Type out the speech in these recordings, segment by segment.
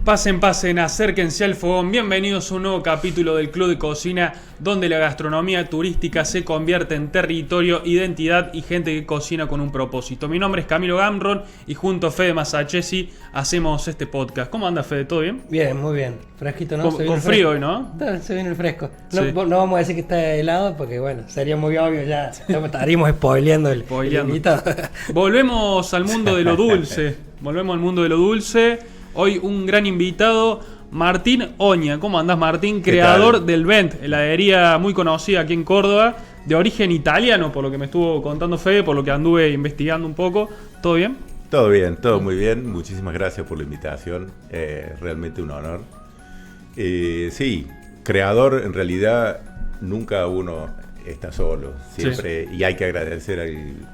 Pasen, acérquense al fogón. Bienvenidos a un nuevo capítulo del Club de Cocina, donde la gastronomía turística se convierte en territorio, identidad y gente que cocina con un propósito. Mi nombre es Camilo Gamron y junto a Fede Masachesi hacemos este podcast. ¿Cómo anda, Fede? ¿Todo bien? Bien, muy bien. Fresquito, ¿no? Con frío hoy, ¿no? Se viene el fresco. No, Sí. no vamos a decir que está helado porque, bueno, sería muy obvio ya. Estaríamos spoileando el invitado. Volvemos al mundo de lo dulce. Hoy un gran invitado, Martín Oña. ¿Cómo andás, Martín? Creador del Vent, heladería muy conocida aquí en Córdoba, de origen italiano, por lo que me estuvo contando Fede, por lo que anduve investigando un poco. ¿Todo bien? Todo bien, todo muy bien. Muchísimas gracias por la invitación. Realmente un honor. Sí, creador, en realidad nunca uno está solo. Siempre, sí. Y hay que agradecer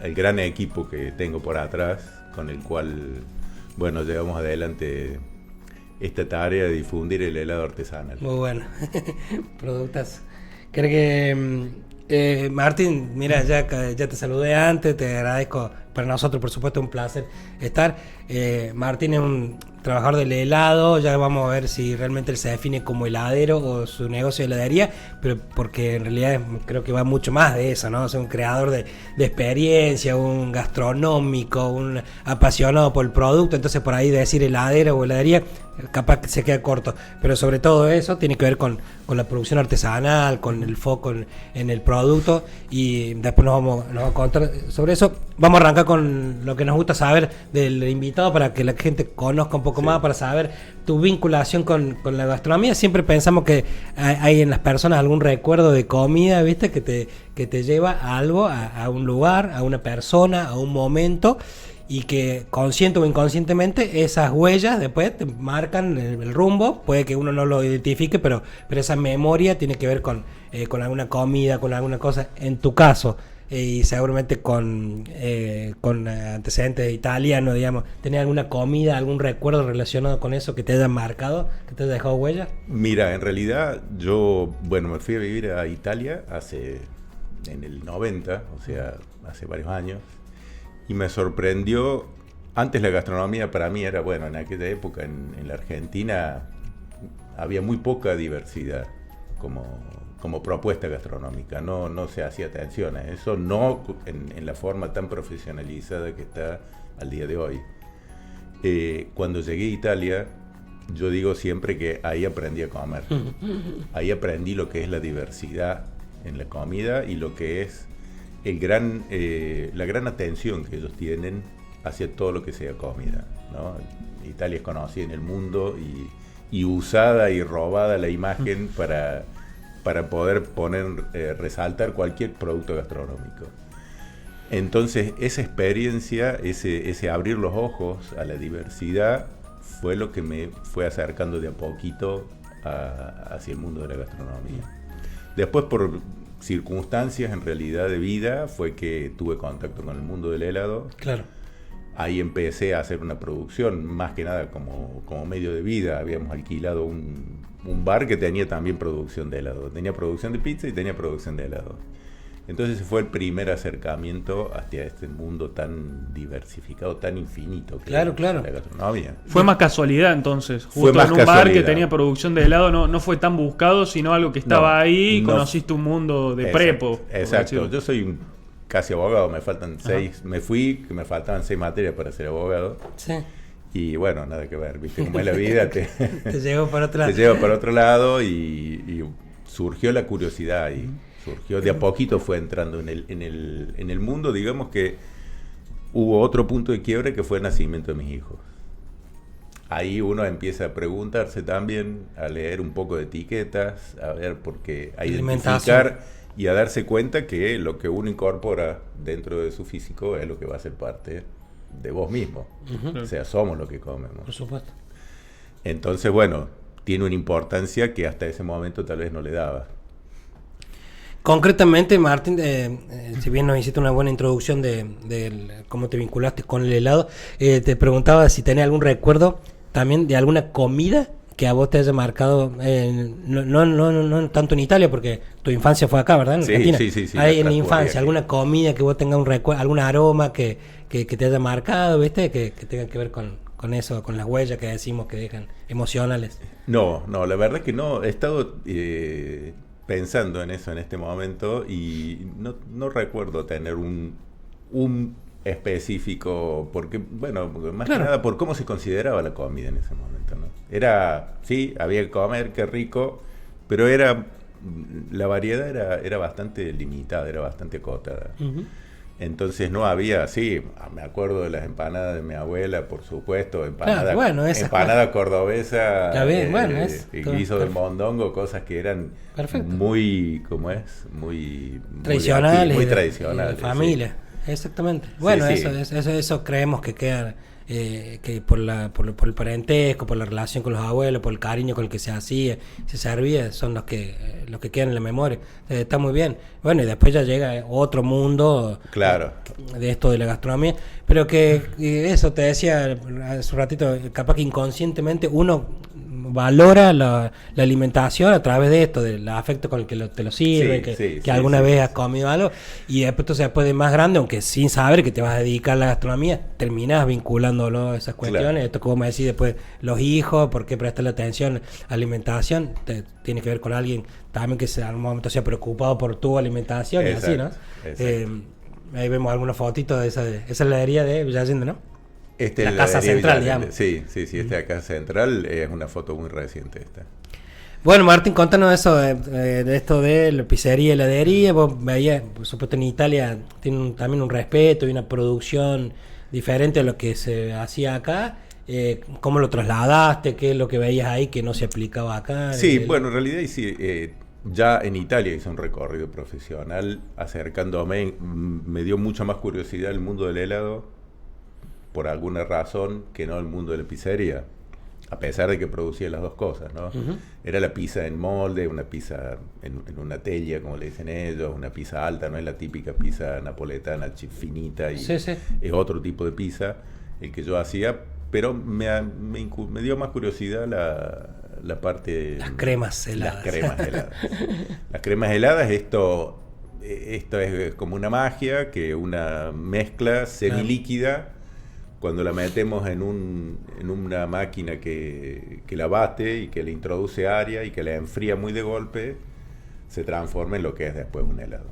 al gran equipo que tengo por atrás, con el cual, bueno, llevamos adelante esta tarea de difundir el helado artesanal. Muy bueno. Productos. Creo que, Martín, mira, ya te saludé antes, te agradezco. Para nosotros, por supuesto, un placer estar. Martín es un trabajador del helado. Ya vamos a ver si realmente él se define como heladero o su negocio de heladería, pero porque en realidad creo que va mucho más de eso, ¿no? O sea, un creador de experiencia, un gastronómico, un apasionado por el producto. Entonces, por ahí decir heladero o heladería, capaz que se queda corto. Pero sobre todo eso tiene que ver con la producción artesanal, con el foco en el producto. Y después nos vamos a contar sobre eso. Vamos a arrancar con lo que nos gusta saber del invitado para que la gente conozca un poco más, para saber tu vinculación con la gastronomía. Siempre pensamos que hay en las personas algún recuerdo de comida, ¿viste? Que te lleva a algo, a un lugar, a una persona, a un momento, y que consciente o inconscientemente esas huellas después te marcan el rumbo. Puede que uno no lo identifique, pero esa memoria tiene que ver con alguna comida, con alguna cosa. En tu caso, y seguramente con antecedentes italianos, digamos, ¿tenés alguna comida, algún recuerdo relacionado con eso que te haya marcado, que te haya dejado huella? Mira, en realidad yo, me fui a vivir a Italia en el 90, o sea, hace varios años, y me sorprendió. Antes la gastronomía para mí era, en aquella época en la Argentina había muy poca diversidad como propuesta gastronómica, no se hacía atención a eso, no en la forma tan profesionalizada que está al día de hoy. Cuando llegué a Italia, yo digo siempre que ahí aprendí a comer. Ahí aprendí lo que es la diversidad en la comida y lo que es la gran atención que ellos tienen hacia todo lo que sea comida, ¿no? Italia es conocida en el mundo y usada y robada la imagen para poder resaltar cualquier producto gastronómico. Entonces, esa experiencia, ese abrir los ojos a la diversidad, fue lo que me fue acercando de a poquito hacia el mundo de la gastronomía. Después, por circunstancias en realidad de vida, fue que tuve contacto con el mundo del helado. Claro. Ahí empecé a hacer una producción, más que nada como medio de vida. Habíamos alquilado un bar que tenía también producción de helado. Tenía producción de pizza y tenía producción de helado. Entonces fue el primer acercamiento hacia este mundo tan diversificado, tan infinito. Claro. La gastronomía. Fue más casualidad entonces. Justo en un bar que tenía producción de helado no fue tan buscado, sino algo que estaba ahí y conociste un mundo de prepo. Exacto. Yo soy casi abogado, me faltan 6. Me fui, que me faltaban 6 materias para ser abogado. Sí. Y nada que ver, ¿viste? Como es la vida, te lleva para otro lado. Te lleva para otro lado y surgió la curiosidad y surgió de a poquito, fue entrando en el mundo. Digamos que hubo otro punto de quiebre que fue el nacimiento de mis hijos. Ahí uno empieza a preguntarse también, a leer un poco de etiquetas, a ver, porque a identificar y a darse cuenta que lo que uno incorpora dentro de su físico es lo que va a ser parte de vos mismo. O sea, somos lo que comemos. Por supuesto. Entonces, tiene una importancia que hasta ese momento tal vez no le daba. Concretamente, Martín, si bien nos hiciste una buena introducción de cómo te vinculaste con el helado, te preguntaba si tenés algún recuerdo también de alguna comida que a vos te haya marcado, no tanto en Italia, porque tu infancia fue acá, ¿verdad? En Argentina. Sí. Hay en la infancia alguna comida que vos tengas un recuerdo, algún aroma que te haya marcado, ¿viste? Que tenga que ver con con eso, con las huellas que decimos que dejan emocionales. No, la verdad que no. He estado pensando en eso en este momento y no recuerdo tener un específico, porque, bueno, más que nada por cómo se consideraba la comida en ese momento, ¿no? Era, sí, había que comer, qué rico, pero la variedad era bastante limitada, era bastante acotada. Uh-huh. Entonces no había, sí, me acuerdo de las empanadas de mi abuela, por supuesto, empanada, empanada cordobesa, guiso de mondongo, cosas que eran muy, ¿cómo es? Muy tradicionales, muy tradicionales. De familia, sí. Exactamente. Bueno, sí. Eso creemos que queda, que por el parentesco, por la relación con los abuelos, por el cariño con el que se hacía, se servía, son los que quedan en la memoria. Está muy bien. Bueno, y después ya llega otro mundo, claro, de esto de la gastronomía, pero que eso te decía hace un ratito, capaz que inconscientemente uno valora la alimentación a través de esto, del afecto con el que te lo sirve, que alguna vez has comido algo, y después de más grande, aunque sin saber que te vas a dedicar a la gastronomía, terminás vinculándolo a esas cuestiones. Claro. Esto que vos me decís después, los hijos, por qué prestarle atención a la alimentación, tiene que ver con alguien también que en algún momento se ha preocupado por tu alimentación. Exacto, y así, ¿no? Ahí vemos algunas fotitos de esa heladería de Villa Allende, ¿no? La casa central, digamos. Sí, la casa central es una foto muy reciente esta. Bueno, Martín, contanos eso de esto de la pizzería y heladería. Vos veías, por supuesto, en Italia tiene también un respeto y una producción diferente a lo que se hacía acá. ¿Cómo lo trasladaste? ¿Qué es lo que veías ahí que no se aplicaba acá? Sí, bueno, en realidad sí, ya en Italia hice un recorrido profesional acercándome. Me dio mucha más curiosidad el mundo del helado, por alguna razón, que no el mundo de la pizzería, a pesar de que producía las dos cosas, ¿no? Uh-huh. Era la pizza en molde, una pizza en una teglia, como le dicen ellos, una pizza alta, no es la típica pizza napoletana finita, y es otro tipo de pizza el que yo hacía, pero me dio más curiosidad la parte... Las cremas heladas. Las cremas heladas, esto es como una magia, que una mezcla semilíquida, cuando la metemos en una máquina que la bate y que le introduce aire y que la enfría muy de golpe, se transforma en lo que es después un helado.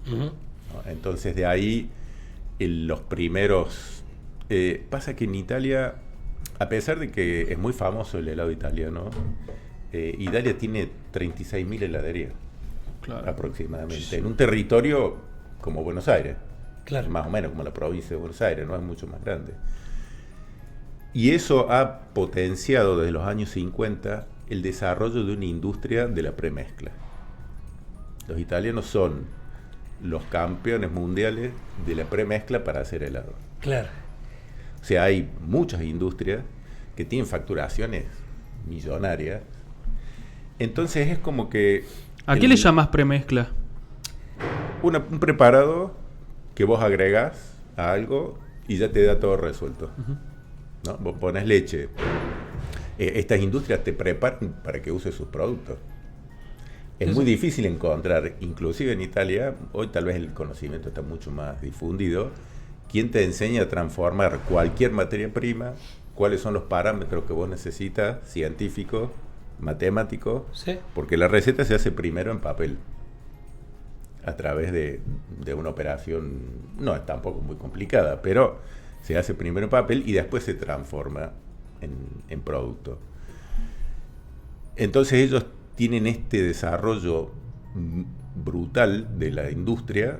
Uh-huh. ¿No? Entonces de ahí los primeros... pasa que en Italia, a pesar de que es muy famoso el helado italiano, Italia tiene 36.000 heladerías, claro, aproximadamente, en un territorio como Buenos Aires. Claro. Más o menos como la provincia de Buenos Aires, no es mucho más grande. Y eso ha potenciado desde los años 50 el desarrollo de una industria de la premezcla. Los italianos son los campeones mundiales de la premezcla para hacer helado. Claro. O sea, hay muchas industrias que tienen facturaciones millonarias. Entonces es como que... ¿A qué le llamas premezcla? Un preparado que vos agregás a algo y ya te da todo resuelto. Uh-huh. ¿No? Vos pones leche. Estas industrias te preparan para que uses sus productos. Es muy difícil encontrar, inclusive en Italia, hoy tal vez el conocimiento está mucho más difundido, quien te enseña a transformar cualquier materia prima, cuáles son los parámetros que vos necesitas, científicos, matemáticos, porque la receta se hace primero en papel, a través de una operación, no es tampoco muy complicada, pero se hace primero en papel y después se transforma en producto. Entonces ellos tienen este desarrollo brutal de la industria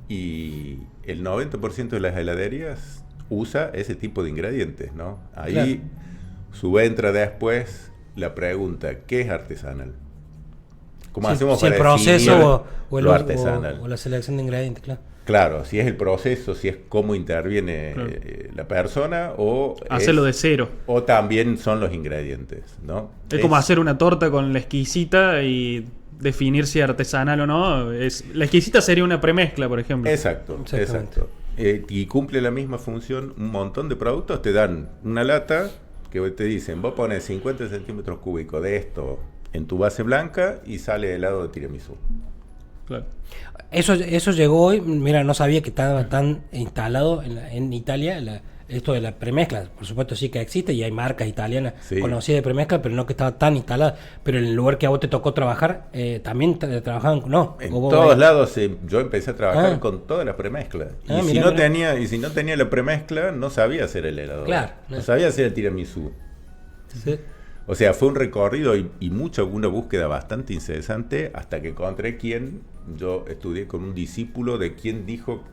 y el 90% de las heladerías usa ese tipo de ingredientes, ¿no? Ahí claro, subentra después la pregunta, ¿qué es artesanal? ¿Cómo hacemos para el proceso lo artesanal? O la selección de ingredientes, claro. Claro, si es el proceso, si es cómo interviene claro, la persona, o hacerlo de cero. O también son los ingredientes, ¿no? Es como hacer una torta con la exquisita y definir si es artesanal o no. La exquisita sería una premezcla, por ejemplo. Exacto. Y cumple la misma función un montón de productos. Te dan una lata que te dicen, vos pones 50 centímetros cúbicos de esto en tu base blanca y sale helado de tiramisú. Claro. Eso llegó hoy, mira, no sabía que estaba tan instalado en Italia esto de la premezcla. Por supuesto sí que existe y hay marcas italianas Sí. conocidas de premezcla, pero no que estaba tan instalada. Pero en el lugar que a vos te tocó trabajar, también trabajaban, no. En o vos todos veis- lados yo empecé a trabajar Ah. con todas las premezclas. Ah, Y mirá. si no tenía la premezcla, no sabía hacer el helado. Claro. No sabía hacer el tiramisú. Sí. O sea, fue un recorrido y una búsqueda bastante incesante hasta que encontré yo estudié con un discípulo de quien dijo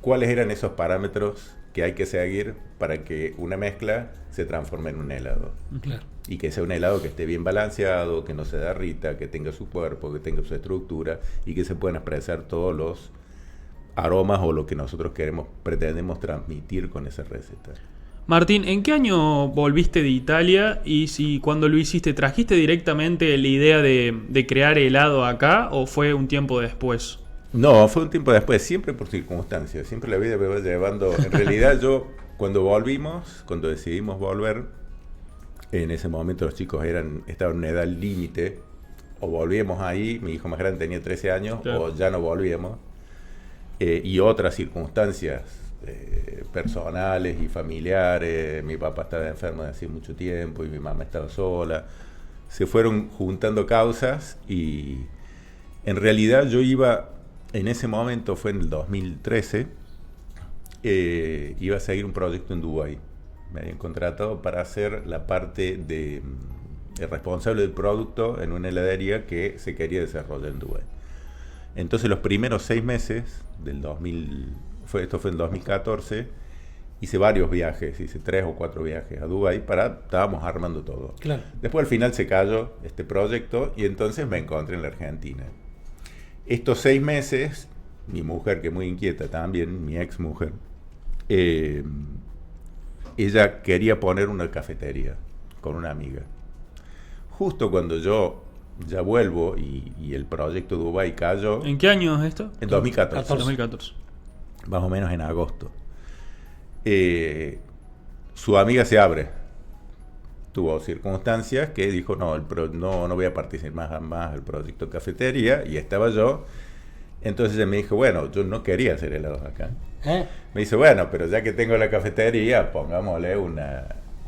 cuáles eran esos parámetros que hay que seguir para que una mezcla se transforme en un helado. Claro. Y que sea un helado que esté bien balanceado, que no se derrita, que tenga su cuerpo, que tenga su estructura y que se puedan expresar todos los aromas o lo que nosotros pretendemos transmitir con esa receta. Martín, ¿en qué año volviste de Italia? Y si cuando lo hiciste, ¿trajiste directamente la idea de crear helado acá o fue un tiempo después? No, fue un tiempo después, siempre por circunstancias, siempre la vida me va llevando. En realidad yo, cuando decidimos volver, en ese momento los chicos estaban en una edad límite, o volvíamos ahí, mi hijo más grande tenía 13 años, Claro. o ya no volvíamos, y otras circunstancias personales y familiares, mi papá estaba enfermo de hace mucho tiempo y mi mamá estaba sola, se fueron juntando causas y en realidad yo iba, en ese momento fue en el 2013, iba a seguir un proyecto en Dubái. Me habían contratado para hacer la parte de el responsable del producto en una heladería que se quería desarrollar en Dubái. Entonces los primeros 6 meses del 2000, esto fue en 2014, hice varios viajes, hice 3 o 4 viajes a Dubái, estábamos armando todo. Claro. Después al final se cayó este proyecto y entonces me encontré en la Argentina. Estos 6 meses, mi mujer, que es muy inquieta también, mi ex mujer, ella quería poner una cafetería con una amiga. Justo cuando yo ya vuelvo y el proyecto Dubái cayó, ¿En qué año es esto? en 2014, 2014. más o menos en agosto. Su amiga se abre. Tuvo circunstancias que dijo, no voy a participar más del proyecto cafetería, y estaba yo. Entonces ella me dijo, bueno, yo no quería hacer helados acá. Me dice, bueno, pero ya que tengo la cafetería, pongámosle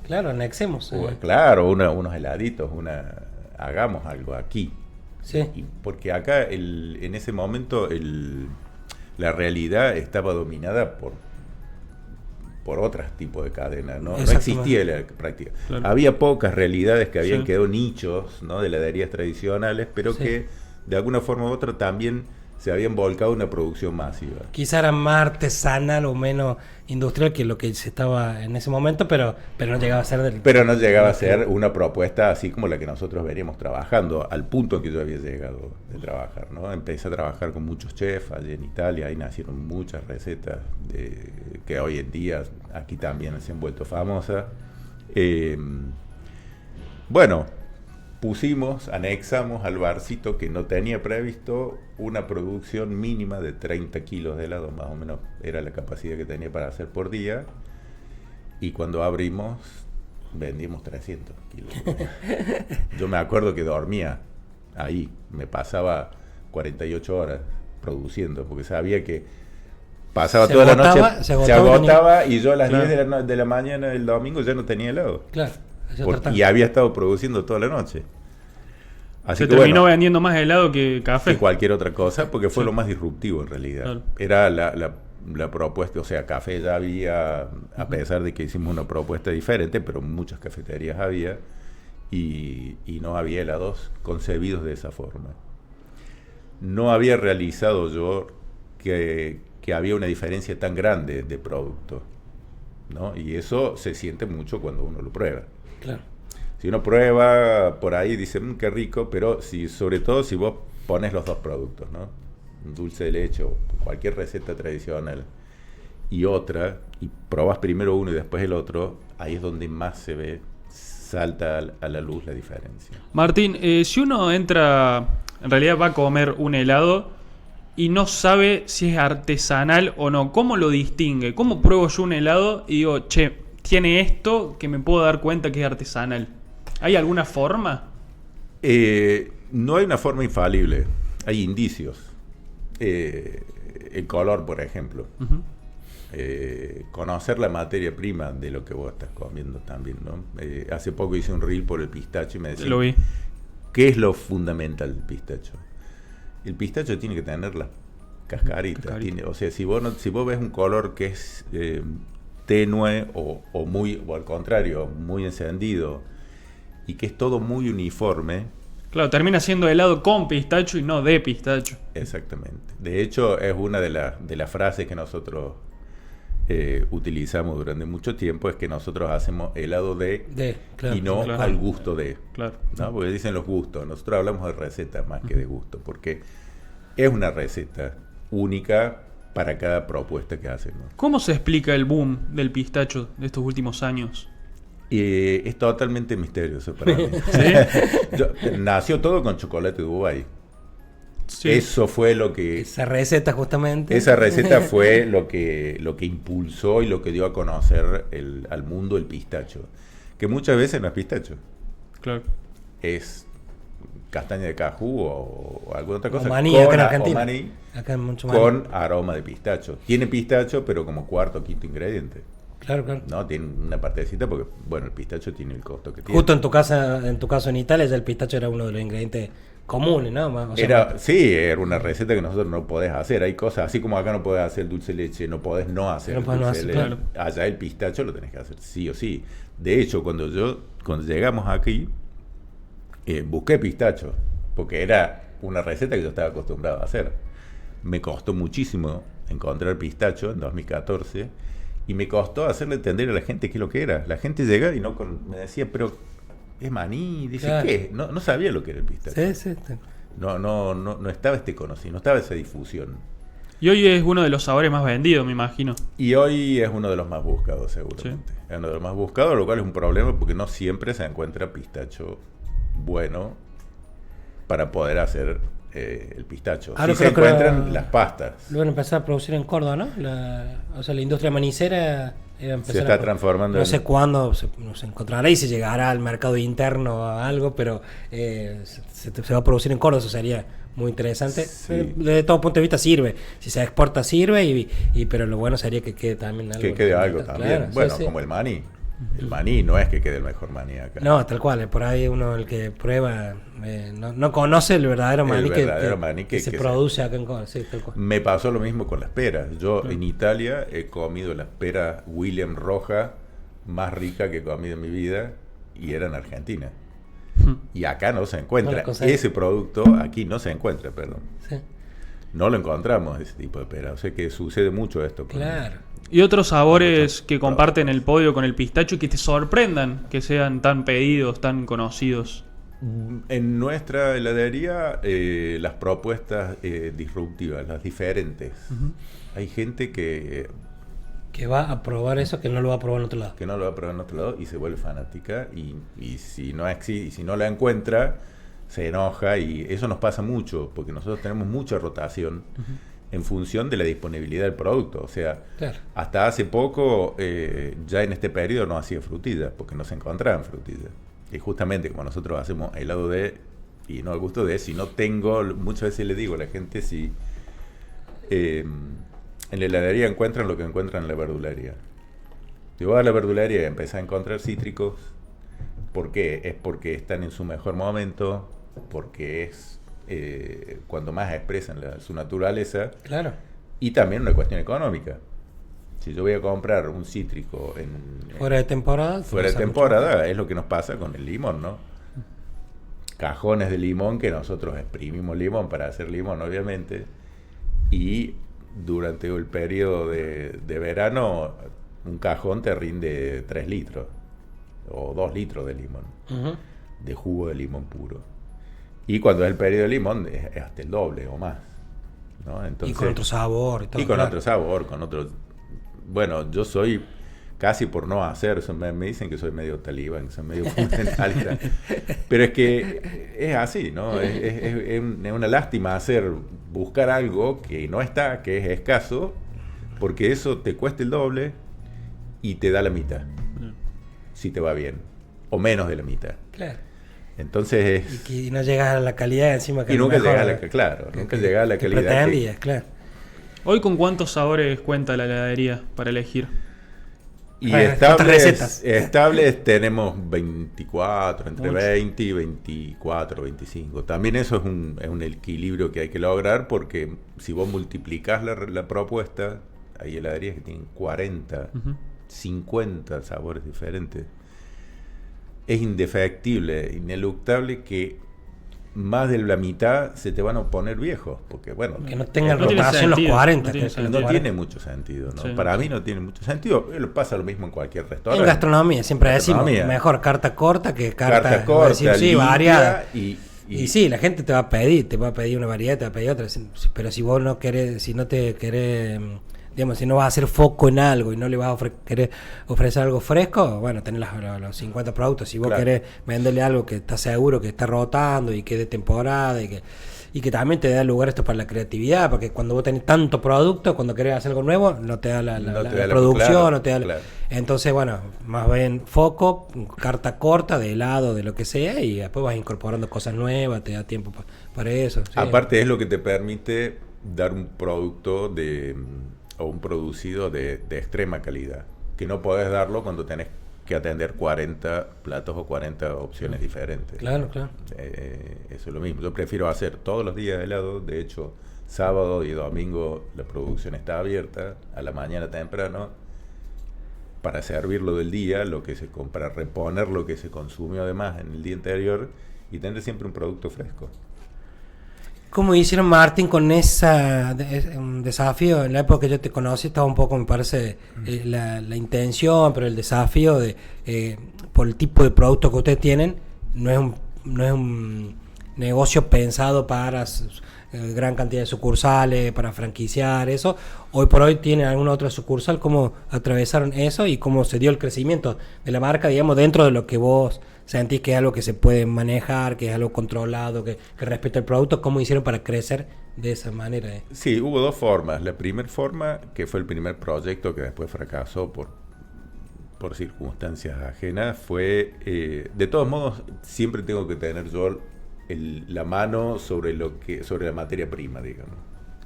Claro, anexemos. claro, unos heladitos, hagamos algo aquí. Sí. Porque acá, en ese momento, la realidad estaba dominada por otros tipos de cadenas, ¿no? No existía la práctica. Claro. Había pocas realidades que habían Sí. quedado nichos, ¿no?, de heladerías tradicionales, pero Sí. que de alguna forma u otra también se habían volcado en una producción masiva. Quizá era más artesanal o menos industrial que lo que se estaba en ese momento, pero no llegaba a ser del... Pero no llegaba a ser una propuesta así como la que nosotros veníamos trabajando, al punto en que yo había llegado de trabajar, ¿no? Empecé a trabajar con muchos chefs allí en Italia, ahí nacieron muchas recetas que hoy en día aquí también se han vuelto famosas. Bueno, anexamos al barcito, que no tenía previsto, una producción mínima de 30 kilos de helado, más o menos era la capacidad que tenía para hacer por día, y cuando abrimos vendimos 300 kilos. Yo me acuerdo que dormía ahí, me pasaba 48 horas produciendo, porque sabía que pasaba Se toda agotaba, la noche, se se agotaba agotaba, y yo a las Claro. 10 de la mañana del domingo ya no tenía helado. Claro. eso Y trataba. había estado produciendo toda la noche. Así Se que terminó bueno, vendiendo más helado que café. que cualquier otra cosa, porque fue Sí. lo más disruptivo en realidad. Claro. Era la propuesta, o sea, café ya había, a pesar de que hicimos una propuesta diferente, pero muchas cafeterías había, y no había helados concebidos de esa forma. No había realizado yo que había una diferencia tan grande de producto, ¿no? Y eso se siente mucho cuando uno lo prueba. Claro. Si uno prueba por ahí, dice, qué rico, pero sobre todo si vos pones los dos productos, ¿no? Un dulce de leche o cualquier receta tradicional y otra, y probas primero uno y después el otro, ahí es donde más salta a la luz la diferencia. Martín, si uno entra, en realidad va a comer un helado y no sabe si es artesanal o no, ¿cómo lo distingue? ¿Cómo pruebo yo un helado y digo, che, tiene esto que me puedo dar cuenta que es artesanal? ¿Hay alguna forma? No hay una forma infalible, hay indicios. El color, por ejemplo. Uh-huh. conocer la materia prima de lo que vos estás comiendo también, ¿no? Hace poco hice un reel por el pistacho y me decía, Lo vi. ¿qué es lo fundamental del pistacho? El pistacho tiene que tener las cascaritas. O sea, si vos ves un color que es tenue o al contrario, muy encendido y que es todo muy uniforme. Claro, termina siendo helado con pistacho y no de pistacho. Exactamente. De hecho, es una de las frases que nosotros utilizamos durante mucho tiempo, es que nosotros hacemos helado y no al gusto de. Claro. ¿No? Porque dicen los gustos. Nosotros hablamos de receta más que de gusto, porque es una receta única para cada propuesta que hacemos. ¿Cómo se explica el boom del pistacho de estos últimos años? Es totalmente misterioso para mí. ¿Sí? Nació todo con chocolate de Dubái. Sí. Eso fue lo que... Esa receta justamente. Esa receta fue lo que impulsó y lo que dio a conocer al mundo el pistacho. Que muchas veces no es pistacho. Claro. Es castaña de cajú o alguna otra cosa. O maní, acá en Argentina. O maní, acá hay mucho maní. con aroma de pistacho. Tiene pistacho, pero como cuarto o quinto ingrediente. Claro, claro. No, tiene una partecita porque, bueno, el pistacho tiene el costo que tiene. Justo en tu caso en Italia, ya el pistacho era uno de los ingredientes comunes, ¿no? O sea, era una receta que nosotros no podés hacer. Hay cosas, así como acá no podés hacer dulce de leche, no podés no hacer No podés no dulce de leche. hacer, claro. Allá el pistacho lo tenés que hacer sí o sí. De hecho, cuando llegamos aquí, busqué pistacho, porque era una receta que yo estaba acostumbrado a hacer. Me costó muchísimo encontrar pistacho en 2014 y me costó hacerle entender a la gente qué es lo que era. La gente llegaba y me decía, pero es maní, dice, claro. ¿qué? No sabía lo que era el pistacho. sí. No estaba este conocimiento, no estaba esa difusión. Y hoy es uno de los sabores más vendidos, me imagino. Y hoy es uno de los más buscados, seguramente. Sí. Es uno de los más buscados, lo cual es un problema porque no siempre se encuentra pistacho bueno para poder hacer el pistacho. Ahora Sí se creo que encuentran las pastas. Lo van a empezar a producir en Córdoba, ¿no? O sea, la industria manicera iba a empezar Se está transformando No sé cuándo se encontrará y se llegará al mercado interno o algo, pero se va a producir en Córdoba, eso sería muy interesante. Sí. Desde todo punto de vista sirve. Si se exporta sirve, pero lo bueno sería que quede también algo. Que quede algo también. Claro, bueno, sí. como el maní. El maní no es que quede el mejor maní acá. No, tal cual. Por ahí uno el que prueba no conoce el verdadero maní, que se produce acá en Córdoba. Sí, tal cual. Me pasó lo mismo con las peras. Yo en Italia he comido las peras William roja más rica que he comido en mi vida y era en Argentina. Y acá no se encuentra. Ese producto aquí no se encuentra, perdón. Sí. No lo encontramos, ese tipo de pera. O sea que sucede mucho esto. Claro. Y otros sabores que comparten el podio con el pistacho y que te sorprendan que sean tan pedidos, tan conocidos. En nuestra heladería, las propuestas disruptivas, las diferentes. Hay gente que va a probar eso, que no lo va a probar en otro lado. Que no lo va a probar en otro lado y se vuelve fanática. Y si no la encuentra, se enoja. Y eso nos pasa mucho, porque nosotros tenemos mucha rotación. En función de la disponibilidad del producto. O sea, claro. Hasta hace poco, ya en este periodo no hacía frutillas, porque no se encontraban frutillas. Y justamente como nosotros hacemos helado y no al gusto si no tengo, muchas veces le digo a la gente, si en la heladería encuentran lo que encuentran en la verdulería. Si vos a la verdulería y empezás a encontrar cítricos, ¿por qué? Es porque están en su mejor momento, porque es cuando más expresan su naturaleza. Claro. Y también una cuestión económica. Si yo voy a comprar un cítrico fuera de temporada, es lo que nos pasa con el limón, ¿no? Cajones de limón que nosotros exprimimos limón para hacer limón, obviamente, y durante el periodo de verano un cajón te rinde 3 litros o 2 litros de limón, de jugo de limón puro. Y cuando es el periodo de limón es hasta el doble o más, ¿no? Entonces, y con otro sabor y todo. Y con otro sabor, con otro... Bueno, yo soy casi por no hacer, me dicen que soy medio talibán, que soy medio fundamentalista. Pero es que es así, ¿no? Es una lástima buscar algo que no está, que es escaso, porque eso te cuesta el doble y te da la mitad, si te va bien, o menos de la mitad. Claro. Entonces no llegas a la calidad encima que y nunca mejor, llega a la calidad. pretendías, claro. ¿Hoy con cuántos sabores cuenta la heladería para elegir? Y recetas. estables tenemos 24, entre Mucho. 20 y 24, 25. También eso es un equilibrio que hay que lograr, porque si vos multiplicás la propuesta, hay heladerías que tienen 40, 50 sabores diferentes. Es indefectible, ineluctable que más de la mitad se te van a poner viejos, porque bueno, Que no tengan No tiene rotación los sentido, 40. no tiene que- sentido. no tiene mucho sentido, ¿no? Sí. Para mí no tiene mucho sentido. Pasa lo mismo en cualquier En restaurante. gastronomía, siempre decimos, Gastronomía. mejor carta corta que carta Carta voy a decir, corta, sí, limpia variada. y Y sí, la gente te va a pedir una variedad, te va a pedir otra. Pero si vos no querés, si no te querés, digamos, si no vas a hacer foco en algo y no le vas a querer ofrecer algo fresco, bueno, tenés los 50 productos. Si vos Claro. querés venderle algo que está seguro, que está rotando y que es de temporada y que también te da lugar esto para la creatividad, porque cuando vos tenés tanto producto, cuando querés hacer algo nuevo, no te da la No te da la- producción, claro, no te da claro. Entonces, bueno, más bien foco, carta corta, de helado, de lo que sea, y después vas incorporando cosas nuevas, te da tiempo para eso. Sí. aparte es lo que te permite dar un producto o un producido de extrema calidad, que no podés darlo cuando tenés que atender 40 platos o 40 opciones diferentes. Claro, claro. Eso es lo mismo. Yo prefiero hacer todos los días helado. De hecho, sábado y domingo la producción está abierta a la mañana temprano para servirlo del día, para reponer lo que se consumió además en el día anterior y tener siempre un producto fresco. ¿Cómo hicieron, Martín, con un desafío? En la época que yo te conocí estaba un poco, me parece, la intención, pero el desafío por el tipo de producto que ustedes tienen, no es un negocio pensado para gran cantidad de sucursales, para franquiciar eso. Hoy por hoy tienen alguna otra sucursal. ¿Cómo atravesaron eso y cómo se dio el crecimiento de la marca, digamos, dentro de lo que vos sentís que es algo que se puede manejar, que es algo controlado, que respeta el producto? ¿Cómo hicieron para crecer de esa manera? Sí, hubo dos formas. La primera forma, que fue el primer proyecto que después fracasó por circunstancias ajenas, fue, de todos modos, siempre tengo que tener yo la mano sobre la materia prima, digamos.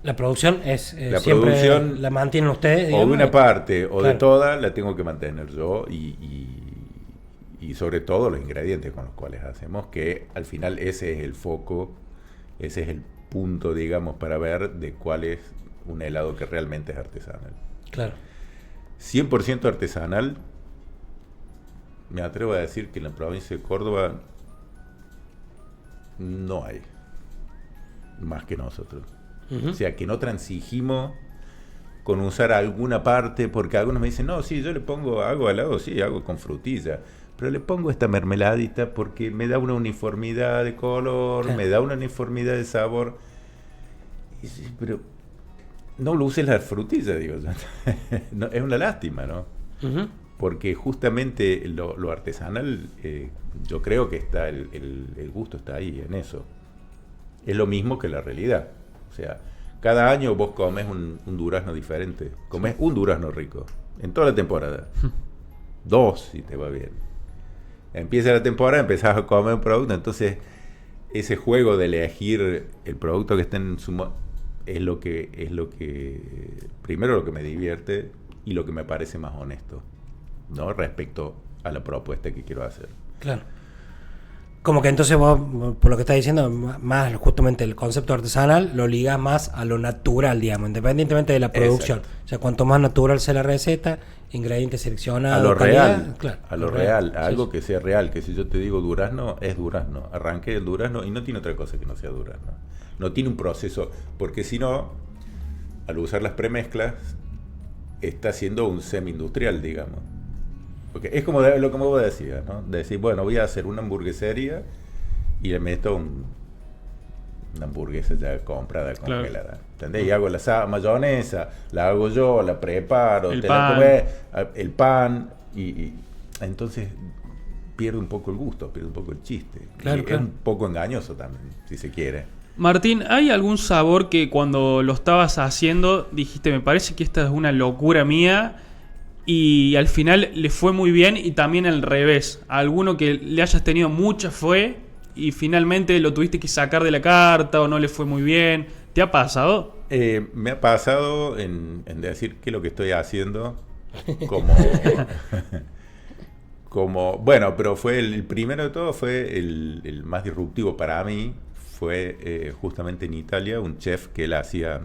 La producción es La siempre producción, la mantienen ustedes, o digamos. de una parte o de Claro. toda, la tengo que mantener yo y sobre todo los ingredientes con los cuales hacemos, que al final ese es el foco, ese es el punto, digamos, para ver de cuál es un helado que realmente es artesanal. Claro. 100% artesanal, me atrevo a decir que en la provincia de Córdoba no hay más que nosotros. Ujú. O sea, que no transigimos con usar alguna parte, porque algunos me dicen, no, sí, yo hago helado, sí, hago con frutilla, pero le pongo esta mermeladita porque me da una uniformidad de color, Claro. me da una uniformidad de sabor. Y sí, pero no lo uses la frutilla, digo yo. No, es una lástima, ¿no? Ujú. Porque justamente lo artesanal, yo creo que está el gusto está ahí, en eso. Es lo mismo que la realidad. O sea, cada año vos comes un durazno diferente. Comes un durazno rico, en toda la temporada. 2, si te va bien. Empieza la temporada, empezás a comer un producto, entonces ese juego de elegir el producto que está en es lo que primero lo que me divierte y lo que me parece más honesto, ¿no? Respecto a la propuesta que quiero hacer. Claro. Como que entonces vos, por lo que estás diciendo, más justamente el concepto artesanal lo ligas más a lo natural, digamos, independientemente de la producción. Exacto. O sea, cuanto más natural sea la receta, ingredientes seleccionados, A lo calidad, real, claro, a lo real, a Sí, algo sí. que sea real, que si yo te digo durazno, es durazno. Arranqué el durazno y no tiene otra cosa que no sea durazno. No tiene un proceso, porque si no, al usar las premezclas, está haciendo un semi-industrial, digamos. Porque es como lo que vos decías, ¿no? De decir, bueno, voy a hacer una hamburguesería y le meto una hamburguesa ya comprada, Claro. congelada. ¿Entendés? Y hago la mayonesa, la hago yo, la preparo, El te pan. la comés, el pan, y entonces pierde un poco el gusto, pierde un poco el chiste. Claro, Y claro. es un poco engañoso también, si se quiere. Martín, ¿hay algún sabor que cuando lo estabas haciendo dijiste, me parece que esta es una locura mía, y al final le fue muy bien, y también al revés? ¿Alguno que le hayas tenido mucha fe y finalmente lo tuviste que sacar de la carta o no le fue muy bien? ¿Te ha pasado? Me ha pasado en decir qué es lo que estoy haciendo como... bueno, pero fue el primero de todo, fue el más disruptivo para mí, fue justamente en Italia, un chef que él hacía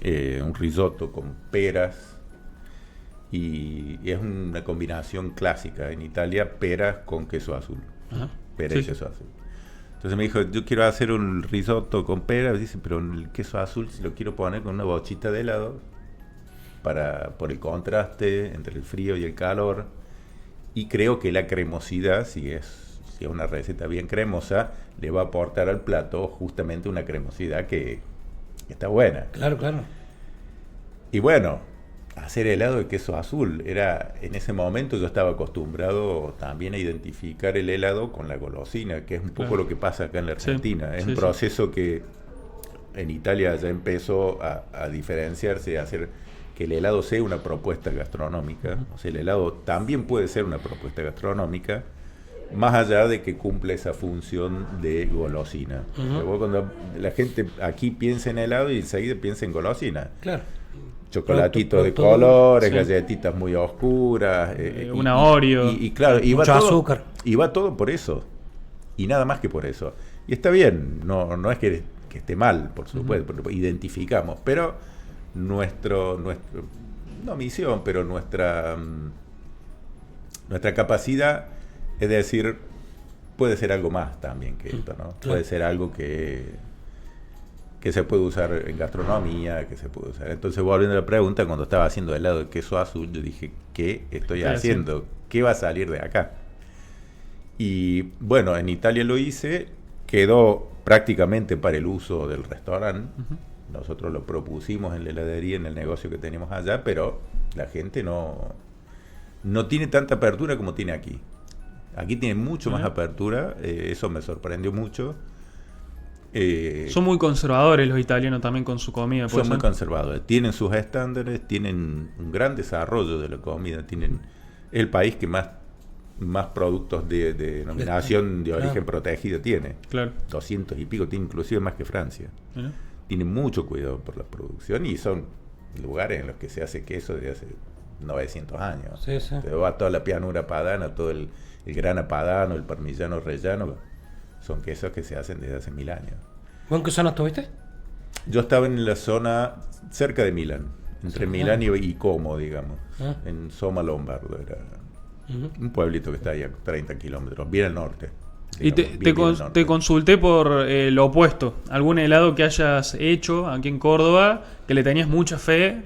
un risotto con peras, y es una combinación clásica en Italia, peras con queso azul. Ajá. Pera y queso azul. Entonces me dijo, yo quiero hacer un risotto con peras, dice, pero el queso azul si lo quiero poner con una bochita de helado por el contraste entre el frío y el calor. Y creo que la cremosidad, si es una receta bien cremosa, le va a aportar al plato justamente una cremosidad que está buena. Claro, claro. Y bueno, hacer helado de queso azul, en ese momento yo estaba acostumbrado también a identificar el helado con la golosina, que es un poco lo que pasa acá en la Argentina. Sí, es sí, un proceso que en Italia ya empezó a diferenciarse, a hacer que el helado sea una propuesta gastronómica. O sea, el helado también puede ser una propuesta gastronómica, más allá de que cumple esa función de golosina. O sea, vos cuando la gente aquí piensa en helado y enseguida piensa en golosina. Claro. Chocolatito de Todo, colores, sí. Galletitas muy oscuras. Una Oreo. Y claro, y Mucho va todo, azúcar. y va todo por eso. Y nada más que por eso. Y está bien, no es que esté mal, por supuesto, porque identificamos, pero no misión, pero nuestra capacidad es decir, puede ser algo más también que esto, ¿no? Claro. Puede ser algo que se puede usar en gastronomía, que se puede usar. Entonces, volviendo a la pregunta, cuando estaba haciendo helado de queso azul, yo dije, ¿qué estoy haciendo? ¿Qué va a salir de acá? Y bueno, en Italia lo hice, quedó prácticamente para el uso del restaurante. Nosotros lo propusimos en la heladería, en el negocio que tenemos allá, pero la gente no tiene tanta apertura como tiene aquí. Aquí tiene mucho más apertura, eso me sorprendió mucho. Son muy conservadores los italianos también con su comida. Son muy conservadores, tienen sus estándares, tienen un gran desarrollo de la comida, es el país que más productos de denominación de origen protegido tiene. Claro. 200 y pico, tiene inclusive más que Francia. ¿Eh? Tiene mucho cuidado por la producción y son lugares en los que se hace queso desde hace 900 años. Sí, sí. Te va toda la pianura padana, todo el grana padano, el parmigiano reggiano, son quesos que se hacen desde hace 1000 años. ¿Vos en qué zona estuviste? Yo estaba en la zona cerca de Milán, entre Milán y Como, digamos, en Soma Lombardo, era un pueblito que está ahí a 30 kilómetros, bien al norte. Y te consulté por lo opuesto, algún helado que hayas hecho aquí en Córdoba, que le tenías mucha fe,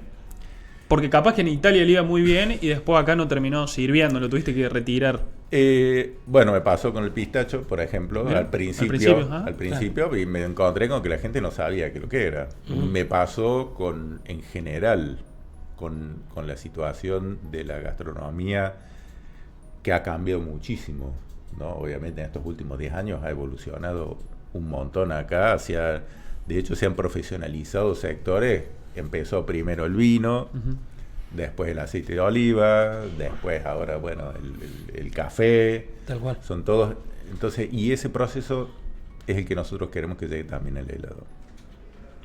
porque capaz que en Italia le iba muy bien y después acá no terminó sirviendo, lo tuviste que retirar. Bueno, me pasó con el pistacho, por ejemplo, Bien. al principio, Claro. y me encontré con que la gente no sabía lo que era. Me pasó en general con la situación de la gastronomía, que ha cambiado muchísimo, ¿no? Obviamente en estos últimos 10 años ha evolucionado un montón acá, de hecho se han profesionalizado sectores. Empezó primero el vino, después el aceite de oliva, después ahora, bueno, el café. Tal cual. Son todos. Entonces, y ese proceso es el que nosotros queremos que llegue también al helado.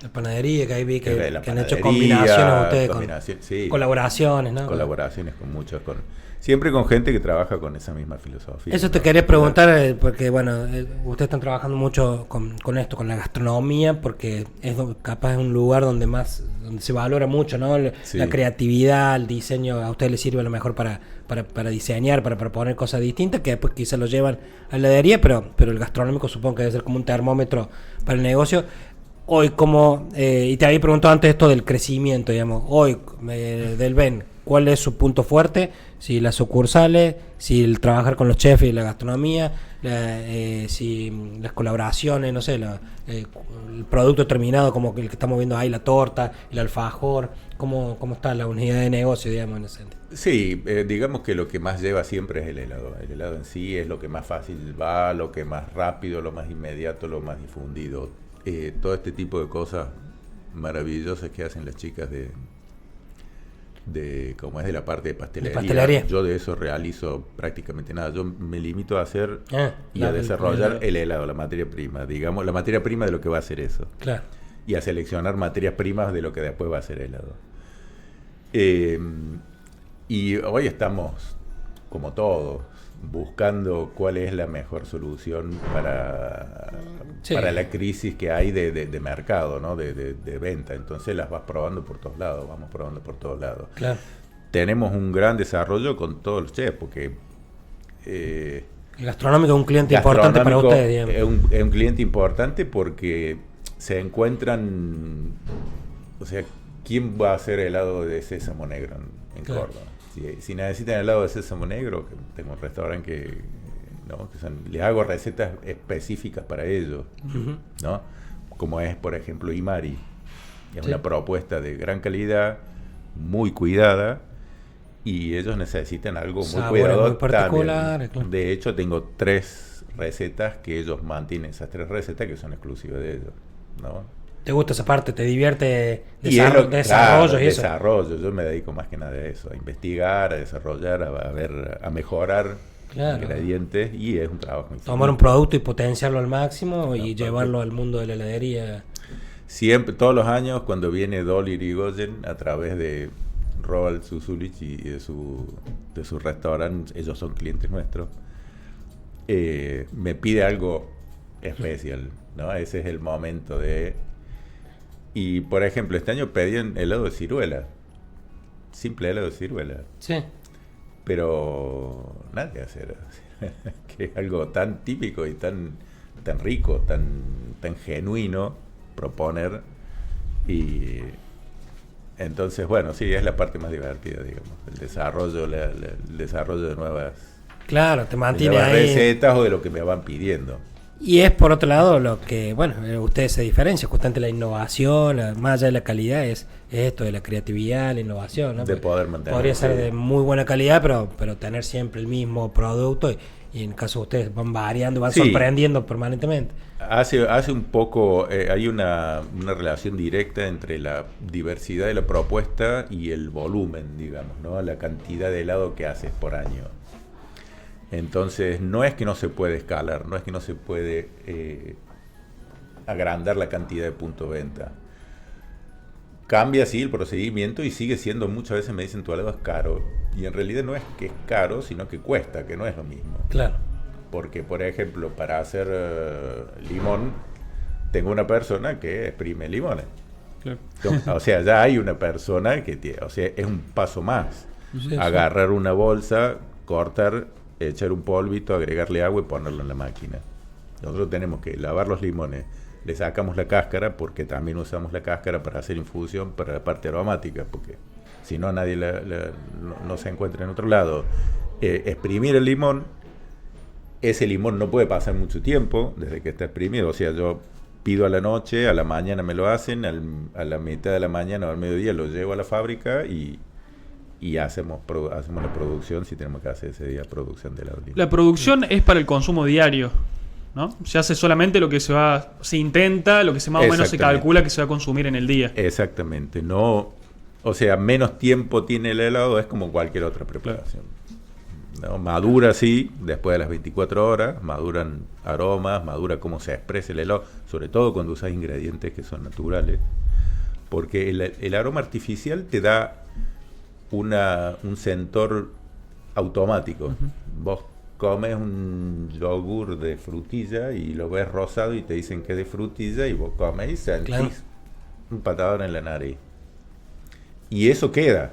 La panadería, que ahí vi que La han hecho panadería, combinaciones ustedes, sí, colaboraciones, ¿no? colaboraciones con muchos, siempre con gente que trabaja con esa misma filosofía. Eso te ¿no? quería preguntar, porque bueno, ustedes están trabajando mucho con esto, con la gastronomía, porque capaz es un lugar donde se valora mucho, ¿no? Sí. La creatividad, el diseño, a ustedes les sirve a lo mejor para diseñar, para proponer cosas distintas, que después quizás lo llevan a la heladería, pero el gastronómico supongo que debe ser como un termómetro para el negocio. Hoy y te había preguntado antes esto del crecimiento, digamos, hoy del Ben, ¿cuál es su punto fuerte? Si las sucursales, si el trabajar con los chefs y la gastronomía, si las colaboraciones, no sé, el producto terminado como el que estamos viendo ahí, la torta, el alfajor, ¿cómo está la unidad de negocio, digamos, en ese sentido? Sí, digamos que lo que más lleva siempre es el helado. El helado en sí es lo que más fácil va, lo que más rápido, lo más inmediato, lo más difundido. Todo este tipo de cosas maravillosas que hacen las chicas como es de la parte de pastelería. Yo de eso realizo prácticamente nada. Yo me limito a hacer y a desarrollar el helado, la materia prima, digamos, la materia prima de lo que va a hacer eso. Claro. y a seleccionar materias primas de lo que después va a ser helado. Y hoy estamos, como todos, buscando cuál es la mejor solución para la crisis que hay de mercado, ¿no? de venta. Entonces las vas probando por todos lados, vamos probando por todos lados. Claro. Tenemos un gran desarrollo con todos los chefs, porque... el gastronómico es un cliente importante para ustedes, digamos. Es un cliente importante porque se encuentran... O sea, ¿quién va a hacer helado de sésamo negro en Claro. Córdoba? Si necesitan helado de sésamo negro, que tengo un restaurante que les hago recetas específicas para ellos, ¿no? Como es, por ejemplo, Imari. Es una propuesta de gran calidad, muy cuidada, y ellos necesitan algo muy cuidado. Muy particular, claro. De hecho, tengo 3 recetas que ellos mantienen, esas 3 recetas que son exclusivas de ellos, ¿no? ¿Te gusta esa parte? ¿Te divierte desarrollo y eso? Desarrollo, yo me dedico más que nada a eso, a investigar, a desarrollar, a mejorar ingredientes, y es un trabajo muy Tomar un producto y potenciarlo al máximo y llevarlo al mundo de la heladería. Siempre, todos los años, cuando viene Dolly Irigoyen, a través de Roald Suzulich y de su restaurante, ellos son clientes nuestros, me pide algo especial, ¿no? Ese es el momento de... Y, por ejemplo, este año pedían helado de ciruela. Simple helado de ciruela. Sí. Pero nadie hace. Que es algo tan típico y tan rico, tan genuino proponer. Y entonces, bueno, sí, es la parte más divertida, digamos. El desarrollo de nuevas, claro, te mantiene ahí. Recetas o de lo que me van pidiendo. Y es por otro lado lo que, bueno, ustedes se diferencian, justamente la innovación, más allá de la calidad, es esto de la creatividad, la innovación, ¿no? De poder mantener. Podría ser de muy buena calidad, pero tener siempre el mismo producto y en el caso de ustedes van variando, van sorprendiendo permanentemente. Hace un poco, hay una relación directa entre la diversidad de la propuesta y el volumen, digamos, ¿no? La cantidad de helado que haces por año. Entonces, no es que no se puede escalar, no es que no se puede agrandar la cantidad de puntos de venta. Cambia, sí, el procedimiento y sigue siendo, muchas veces me dicen, tu helado es caro. Y en realidad no es que es caro, sino que cuesta, que no es lo mismo. Claro. Porque, por ejemplo, para hacer limón, tengo una persona que exprime limones. Claro. Entonces, o sea, ya hay una persona que tiene, o sea, es un paso más. Sí, agarrar una bolsa, cortar, echar un polvito, agregarle agua y ponerlo en la máquina. Nosotros tenemos que lavar los limones, le sacamos la cáscara, porque también usamos la cáscara para hacer infusión para la parte aromática, porque si no nadie no se encuentra en otro lado. Exprimir el limón, ese limón no puede pasar mucho tiempo desde que está exprimido, o sea, yo pido a la noche, a la mañana me lo hacen, a la mitad de la mañana o al mediodía lo llevo a la fábrica y hacemos la producción, si tenemos que hacer ese día producción de helado de limón. La producción es para el consumo diario, ¿no? Se hace solamente lo que se intenta, lo que más o menos se calcula que se va a consumir en el día. Exactamente, no, o sea, menos tiempo tiene el helado, es como cualquier otra preparación. ¿No? Madura, sí, después de las 24 horas, maduran aromas, madura cómo se expresa el helado, sobre todo cuando usas ingredientes que son naturales, porque el aroma artificial te da un sentor automático. Vos comes un yogur de frutilla y lo ves rosado y te dicen que es de frutilla, y vos comes y sentís un patadón en la nariz. Y eso queda.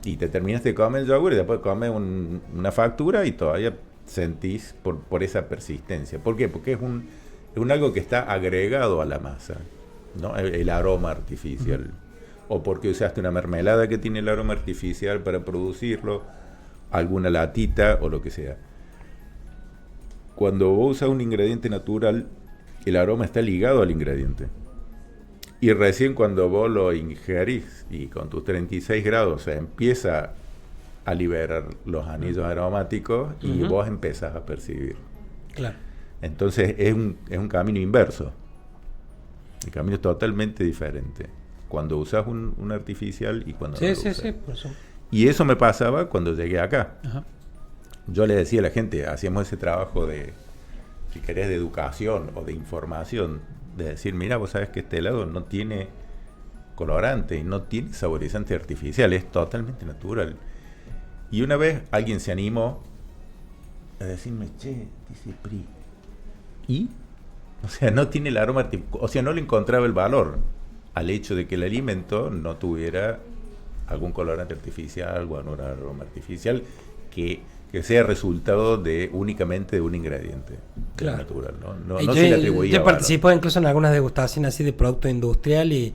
Y te terminas de comer el yogur y después comes una factura y todavía sentís por esa persistencia. ¿Por qué? Porque es un algo que está agregado a la masa, ¿no? El aroma artificial. O porque usaste una mermelada que tiene el aroma artificial para producirlo, alguna latita o lo que sea. Cuando vos usas un ingrediente natural, el aroma está ligado al ingrediente. Y recién cuando vos lo ingerís y con tus 36 grados se empieza a liberar los anillos aromáticos y vos empezás a percibir. Claro. Entonces es un camino inverso. El camino es totalmente diferente cuando usas un artificial y cuando no lo usas. Sí, por eso. Y eso me pasaba cuando llegué acá. Ajá. Yo le decía a la gente, hacíamos ese trabajo de, si querés, de educación o de información de decir, mira, vos sabés que este helado no tiene colorante y no tiene saborizante artificial, es totalmente natural. Y una vez alguien se animó a decirme, che, dice PRI, ¿y? O sea, no tiene el aroma artificial, o sea, no le encontraba el valor al hecho de que el alimento no tuviera algún colorante artificial, algún aroma artificial que sea resultado únicamente de un ingrediente natural, ¿no? No se le atribuía yo valor. participo incluso en algunas degustaciones así de producto industrial y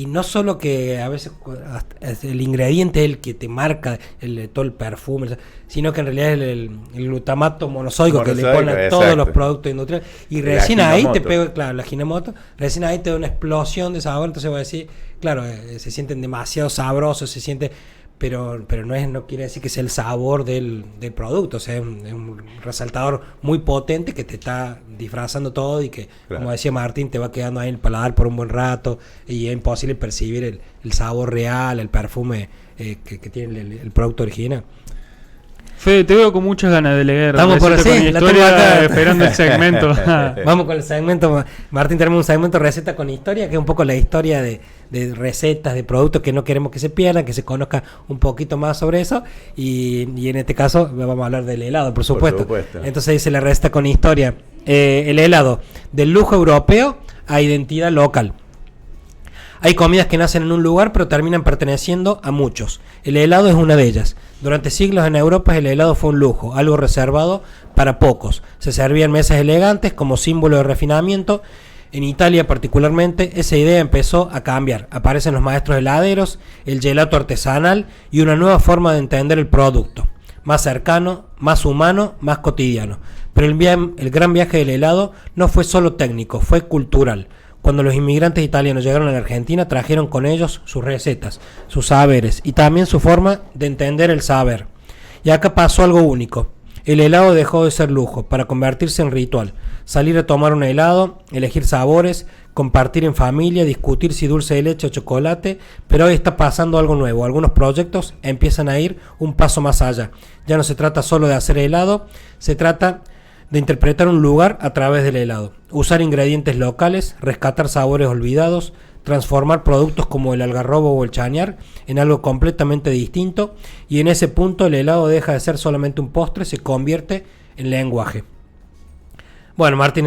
no solo que a veces el ingrediente es el que te marca todo el perfume, sino que en realidad es el glutamato monosódico que le ponen a todos los productos industriales. Y recién ahí te pega, claro, la Hinomoto, recién ahí te da una explosión de sabor. Entonces voy a decir, claro, se sienten demasiado sabrosos, se siente... Pero no quiere decir que sea el sabor del producto, o sea, es un resaltador muy potente que te está disfrazando todo y que, claro, como decía Martín, te va quedando ahí en el paladar por un buen rato y es imposible percibir el sabor real, el perfume que tiene el producto original. Fede, te veo con muchas ganas de leer. Estamos por así, la historia, esperando el segmento. Vamos con el segmento. Martín, tenemos un segmento receta con historia, que es un poco la historia de recetas, de productos que no queremos que se pierdan, que se conozca un poquito más sobre eso. Y en este caso vamos a hablar del helado, por supuesto. Entonces dice la receta con historia. El helado, del lujo europeo a identidad local. Hay comidas que nacen en un lugar pero terminan perteneciendo a muchos. El helado es una de ellas. Durante siglos en Europa el helado fue un lujo, algo reservado para pocos. Se servía en mesas elegantes como símbolo de refinamiento. En Italia particularmente esa idea empezó a cambiar. Aparecen los maestros heladeros, el gelato artesanal y una nueva forma de entender el producto. Más cercano, más humano, más cotidiano. Pero el gran viaje del helado no fue solo técnico, fue cultural. Cuando los inmigrantes italianos llegaron a la Argentina, trajeron con ellos sus recetas, sus saberes y también su forma de entender el saber. Y acá pasó algo único. El helado dejó de ser lujo para convertirse en ritual. Salir a tomar un helado, elegir sabores, compartir en familia, discutir si dulce de leche o chocolate, pero hoy está pasando algo nuevo. Algunos proyectos empiezan a ir un paso más allá. Ya no se trata solo de hacer helado, se trata de interpretar un lugar a través del helado, usar ingredientes locales, rescatar sabores olvidados, transformar productos como el algarrobo o el chañar en algo completamente distinto, y en ese punto el helado deja de ser solamente un postre, se convierte en lenguaje. Bueno, Martín,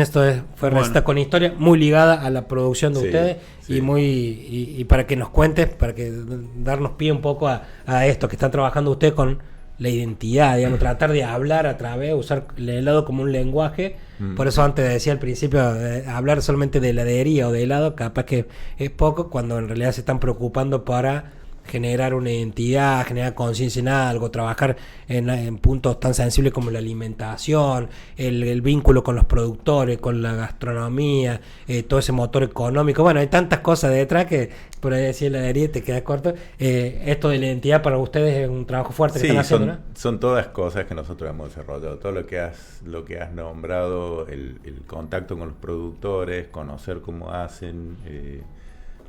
fue receta con historia, muy ligada a la producción de ustedes, sí. Y para que nos cuentes, para que darnos pie un poco a esto que están trabajando ustedes con la identidad, digamos, tratar de hablar a través, usar el helado como un lenguaje. Por eso antes decía al principio, hablar solamente de heladería o de helado, capaz que es poco, cuando en realidad se están preocupando para generar una identidad, generar conciencia en algo, trabajar en puntos tan sensibles como la alimentación, el vínculo con los productores, con la gastronomía, todo ese motor económico. Bueno, hay tantas cosas detrás que por ahí decía heladería te quedas corto. Esto de la identidad para ustedes es un trabajo fuerte que están haciendo, ¿no? Son todas cosas que nosotros hemos desarrollado. Todo lo que has nombrado, el contacto con los productores, conocer cómo hacen,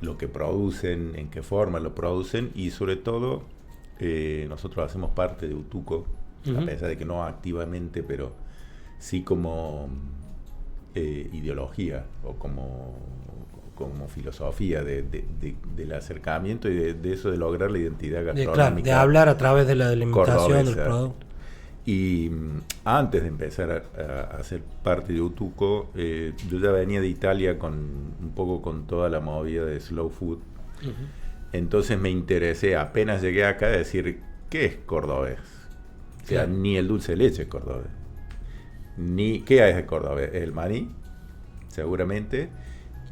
lo que producen, en qué forma lo producen, y sobre todo nosotros hacemos parte de Utuco, a pesar de que no activamente, pero sí como ideología o como filosofía del acercamiento y de eso de lograr la identidad gastronómica. Claro, de hablar a través de la alimentación del producto. Y antes de empezar a ser parte de Utuco, yo ya venía de Italia un poco con toda la movida de slow food. Entonces me interesé, apenas llegué acá, a decir, ¿qué es cordobés? O sea, ni el dulce de leche es cordobés. ¿Qué es cordobés? Es el maní, seguramente,